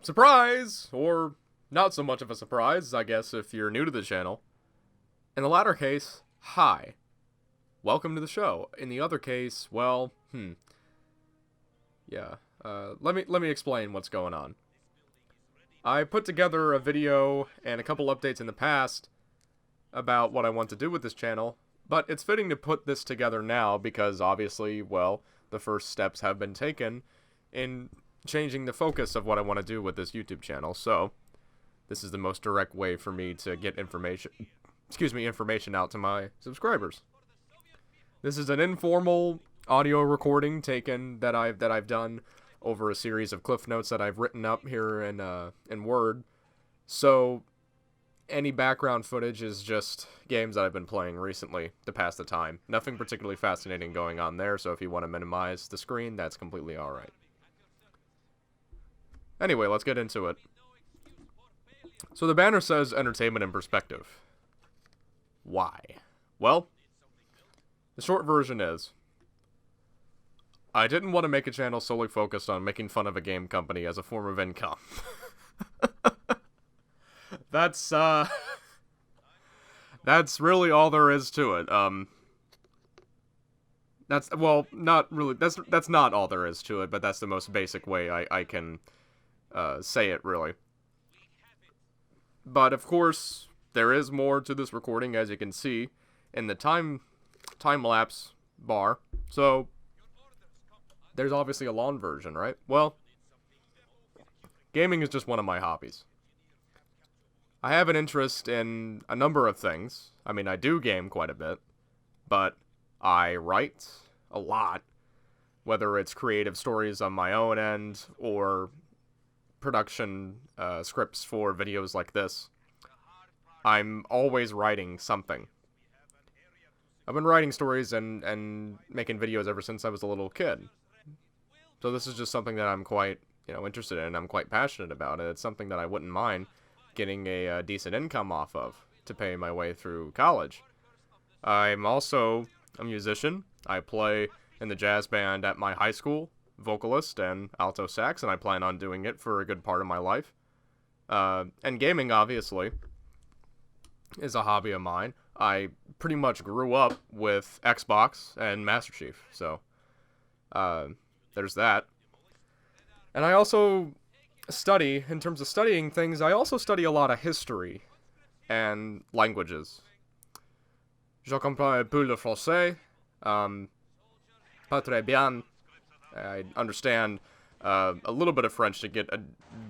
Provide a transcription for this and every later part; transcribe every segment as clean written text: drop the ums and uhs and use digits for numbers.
Surprise! Or not so much of a surprise, I guess, if you're new to the channel. In the latter case, hi. Welcome to the show. In the other case, well, yeah. Let me explain what's going on. I put together a video and a couple updates in the past about what I want to do with this channel, but it's fitting to put this together now because obviously, well, the first steps have been taken in changing the focus of what I want to do with this YouTube channel. So this is the most direct way for me to get information out to my subscribers. This is an informal audio recording taken that I've done over a series of cliff notes that I've written up here in Word. So any background footage is just games that I've been playing recently to pass the time. Nothing particularly fascinating going on there, so if you want to minimize the screen, that's completely alright. Anyway, let's get into it. So the banner says entertainment in perspective. Why? Well, the short version is, I didn't want to make a channel solely focused on making fun of a game company as a form of income. That's really all there is to it. Well, not really, that's not all there is to it, but that's the most basic way I can say it, really. But, of course, there is more to this recording, as you can see, in the time-lapse bar. So, there's obviously a long version, right? Well, gaming is just one of my hobbies. I have an interest in a number of things. I mean, I do game quite a bit, but I write a lot, whether it's creative stories on my own end or production scripts for videos like this. I'm always writing something. I've been writing stories and making videos ever since I was a little kid. So this is just something that I'm quite, interested in and I'm quite passionate about, and it's something that I wouldn't mind getting a decent income off of to pay my way through college. I'm also a musician. I play in the jazz band at my high school, vocalist and alto sax, and I plan on doing it for a good part of my life. And gaming, obviously, is a hobby of mine. I pretty much grew up with Xbox and Master Chief, so there's that. And I also study, in terms of studying things, I also study a lot of history and languages. Je comprends un peu le français, pas très bien. I understand a little bit of French to get a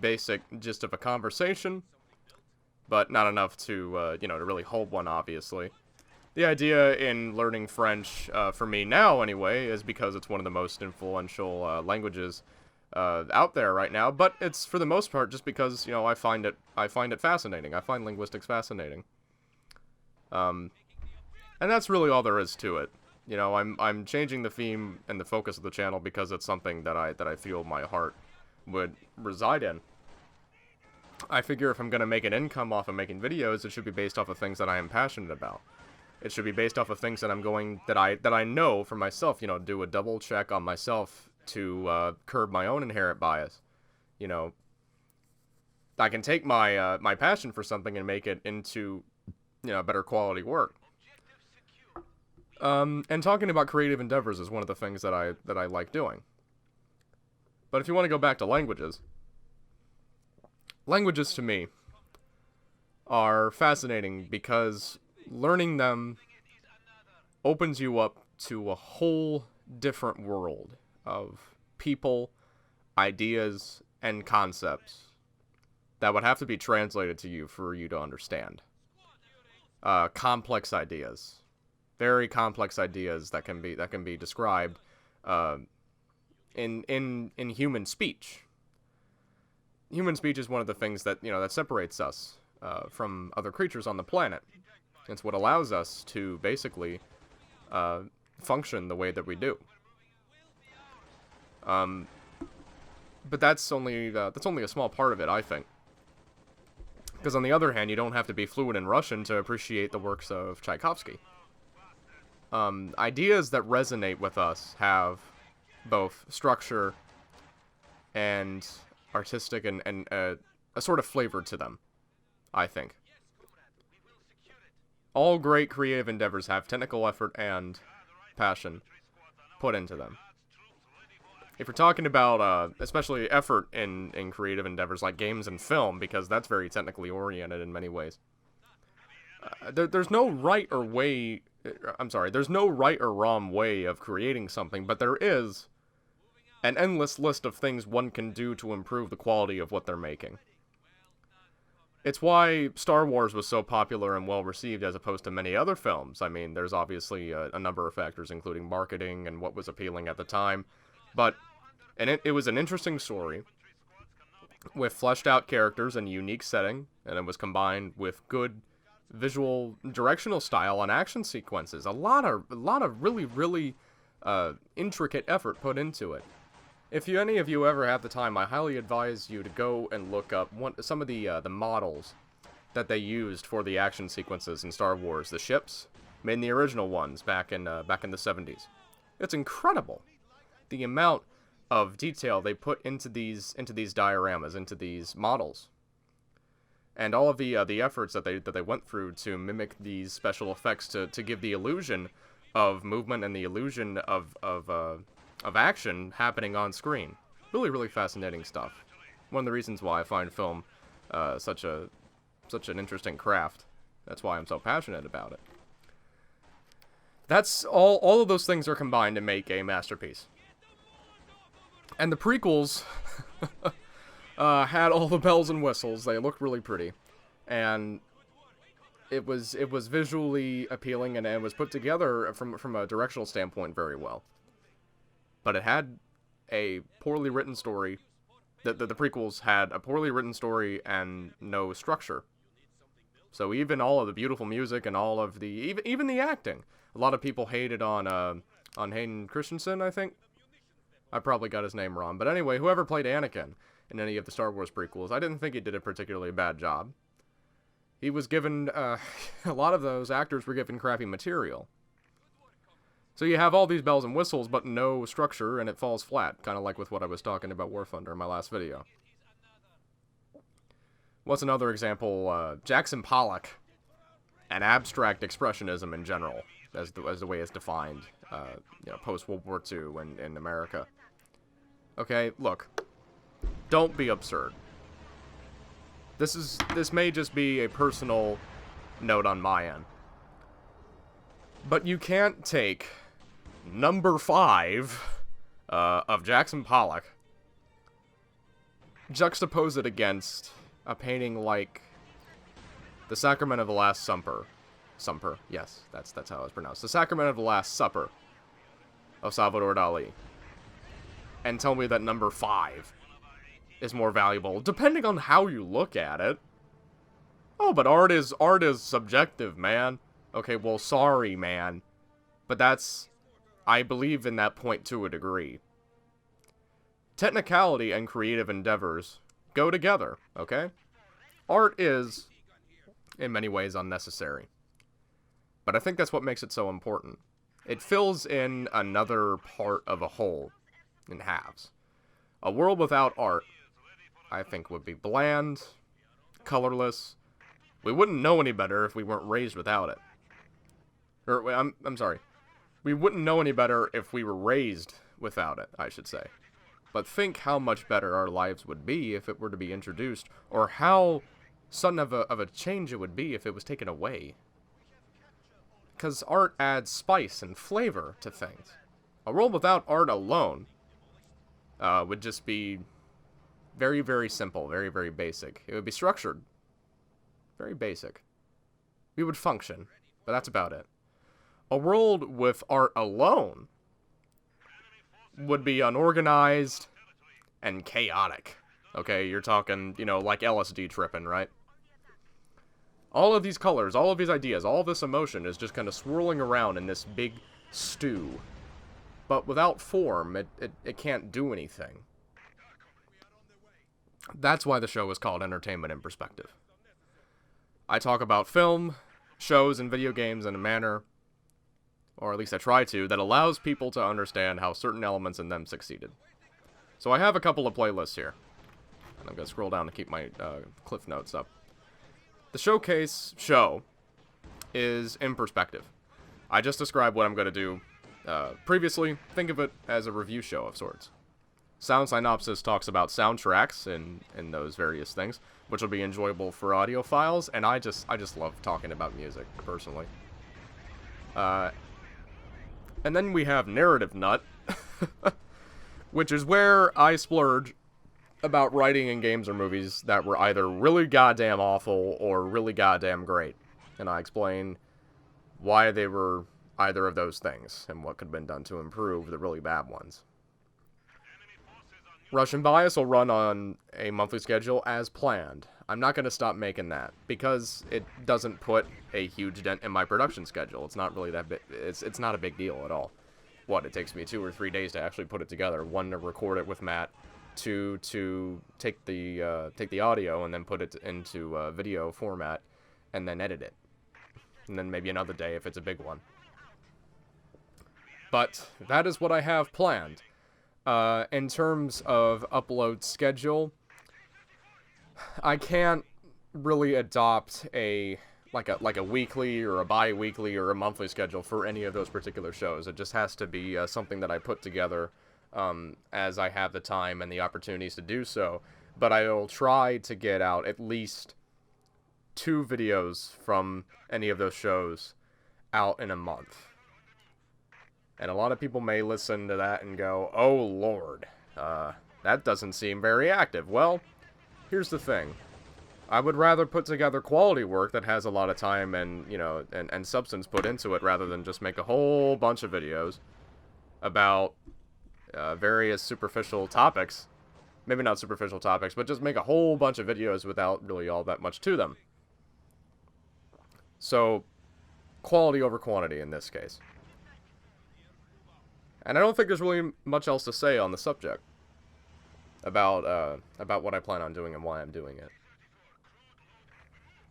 basic gist of a conversation, but not enough to, to really hold one, obviously. The idea in learning French, for me now anyway, is because it's one of the most influential languages out there right now, but it's for the most part just because, I find it fascinating. I find linguistics fascinating. And that's really all there is to it. I'm changing the theme and the focus of the channel because it's something that I feel my heart would reside in. I figure if I'm going to make an income off of making videos, it should be based off of things that I am passionate about. It should be based off of things that that I know for myself, do a double check on myself to curb my own inherent bias. I can take my my passion for something and make it into, better quality work. And talking about creative endeavors is one of the things that I like doing. But if you want to go back to languages to me are fascinating because learning them opens you up to a whole different world of people, ideas, and concepts that would have to be translated to you for you to understand. Complex ideas. Very complex ideas that can be described in human speech. Human speech is one of the things that that separates us from other creatures on the planet. It's what allows us to basically function the way that we do. But that's only a small part of it, I think. Because on the other hand, you don't have to be fluent in Russian to appreciate the works of Tchaikovsky. Ideas that resonate with us have both structure and artistic and a sort of flavor to them, I think. All great creative endeavors have technical effort and passion put into them. If you're talking about, especially effort in creative endeavors like games and film, because that's very technically oriented in many ways, there's no right or way, there's no right or wrong way of creating something, but there is an endless list of things one can do to improve the quality of what they're making. It's why Star Wars was so popular and well-received as opposed to many other films. I mean, there's obviously a number of factors, including marketing and what was appealing at the time. But it was an interesting story with fleshed-out characters and a unique setting, and it was combined with good visual directional style and action sequences. A lot of really, really intricate effort put into it. If any of you ever have the time, I highly advise you to go and look up some of the models that they used for the action sequences in Star Wars. The ships, I mean the original ones back in the 70s. It's incredible the amount of detail they put into these dioramas, into these models, and all of the efforts that they went through to mimic these special effects to give the illusion of movement and the illusion of action happening on screen. Really, really fascinating stuff. One of the reasons why I find film such an interesting craft. That's why I'm so passionate about it. That's all of those things are combined to make a masterpiece. And the prequels had all the bells and whistles. They looked really pretty, and it was visually appealing, and it was put together from a directional standpoint very well. But it had a poorly written story. The prequels had a poorly written story and no structure. So even all of the beautiful music and all of the even the acting, a lot of people hated on Hayden Christensen, I think. I probably got his name wrong, but anyway, whoever played Anakin in any of the Star Wars prequels, I didn't think he did a particularly bad job. He was given a lot of those actors were given crappy material. So you have all these bells and whistles, but no structure, and it falls flat, kind of like with what I was talking about War Thunder in my last video. What's another example? Jackson Pollock, and abstract expressionism in general, as the way it's defined, post World War II in America. Okay, look, don't be absurd. This may just be a personal note on my end, but you can't take number 5 of Jackson Pollock, juxtapose it against a painting like The Sacrament of the Last Supper. Yes, that's how it's pronounced. The Sacrament of the Last Supper of Salvador Dali. And tell me that number 5 is more valuable, depending on how you look at it. Oh, but art is subjective, man. Okay, well, sorry, man. But I believe in that point to a degree. Technicality and creative endeavors go together, okay? Art is, in many ways, unnecessary. But I think that's what makes it so important. It fills in another part of a whole in halves. A world without art, I think, would be bland, colorless. We wouldn't know any better if we weren't raised without it. Or, I'm sorry. We wouldn't know any better if we were raised without it, I should say. But think how much better our lives would be if it were to be introduced, or how sudden of a change it would be if it was taken away. Because art adds spice and flavor to things. A world without art alone would just be very, very simple, very, very basic. It would be structured. Very basic. We would function, but that's about it. A world with art alone would be unorganized and chaotic. Okay, you're talking, like LSD tripping, right? All of these colors, all of these ideas, all of this emotion is just kind of swirling around in this big stew. But without form, it can't do anything. That's why the show is called Entertainment in Perspective. I talk about film, shows, and video games in a manner, or at least I try to, that allows people to understand how certain elements in them succeeded. So I have a couple of playlists here. And I'm going to scroll down to keep my cliff notes up. The showcase show is in perspective. I just described what I'm going to do previously. Think of it as a review show of sorts. Sound Synopsis talks about soundtracks and those various things, which will be enjoyable for audiophiles, and I just love talking about music, personally. And then we have Narrative Nut, which is where I splurge about writing in games or movies that were either really goddamn awful or really goddamn great. And I explain why they were either of those things, and what could have been done to improve the really bad ones. Russian Bias will run on a monthly schedule as planned. I'm not going to stop making that, because it doesn't put a huge dent in my production schedule. It's not really that big. It's not a big deal at all. What, it takes me 2 or 3 days to actually put it together. 1, to record it with Matt. 2, to take the audio and then put it into video format, and then edit it. And then maybe another day if it's a big one. But that is what I have planned. In terms of upload schedule, I can't really adopt a weekly or a bi-weekly or a monthly schedule for any of those particular shows. It just has to be something that I put together as I have the time and the opportunities to do so. But I will try to get out at least 2 videos from any of those shows out in a month. And a lot of people may listen to that and go, oh lord, that doesn't seem very active. Well, here's the thing. I would rather put together quality work that has a lot of time and, you know, and substance put into it, rather than just make a whole bunch of videos about various superficial topics. Maybe not superficial topics, but just make a whole bunch of videos without really all that much to them. So, quality over quantity in this case. And I don't think there's really much else to say on the subject about what I plan on doing and why I'm doing it.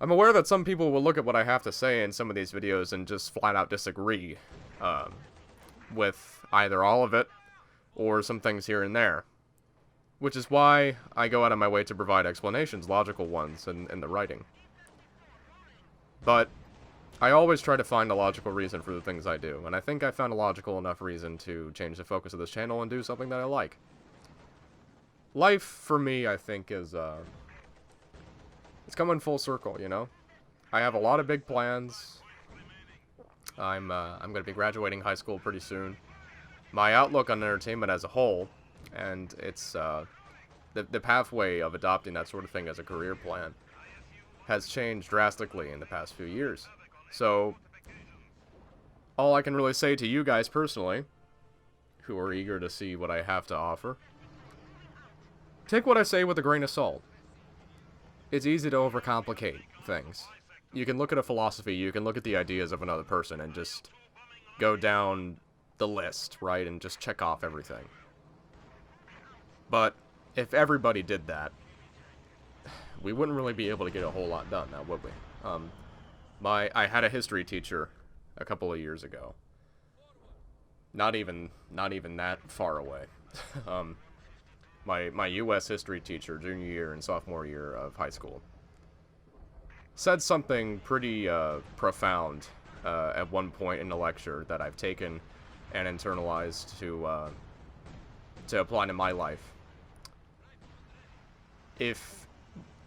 I'm aware that some people will look at what I have to say in some of these videos and just flat out disagree with either all of it or some things here and there. Which is why I go out of my way to provide explanations, logical ones, in the writing. But I always try to find a logical reason for the things I do, and I think I found a logical enough reason to change the focus of this channel and do something that I like. Life, for me, I think, is, it's coming full circle, you know? I have a lot of big plans. I'm going to be graduating high school pretty soon. My outlook on entertainment as a whole, and it's, the pathway of adopting that sort of thing as a career plan has changed drastically in the past few years. So, all I can really say to you guys personally, who are eager to see what I have to offer, take what I say with a grain of salt. It's easy to overcomplicate things. You can look at a philosophy, you can look at the ideas of another person and just go down the list, right, and just check off everything. But if everybody did that, we wouldn't really be able to get a whole lot done now, would we? I had a history teacher a couple of years ago. Not even that far away. My U.S. history teacher, junior year and sophomore year of high school, said something pretty profound at one point in the lecture that I've taken and internalized to apply to my life. If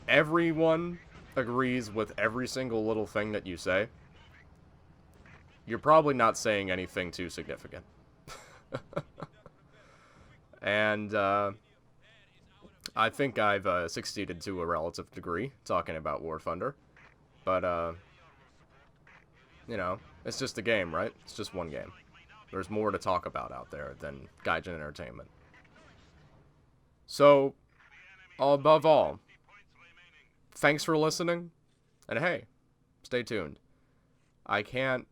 everyone agrees with every single little thing that you say, you're probably not saying anything too significant. And I think I've succeeded to a relative degree talking about War Thunder. But, you know, it's just a game, right? It's just one game. There's more to talk about out there than Gaijin Entertainment. So, above all, thanks for listening, and hey, stay tuned. I can't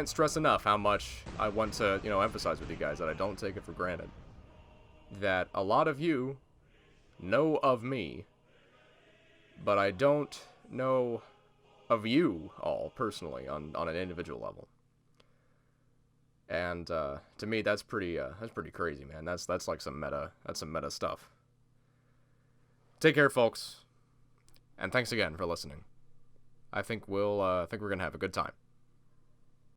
stress enough how much I want to, you know, emphasize with you guys that I don't take it for granted that a lot of you know of me, but I don't know of you all personally on an individual level. And to me, that's pretty crazy, man. That's like some meta stuff. Take care, folks, and thanks again for listening. I think we're gonna have a good time.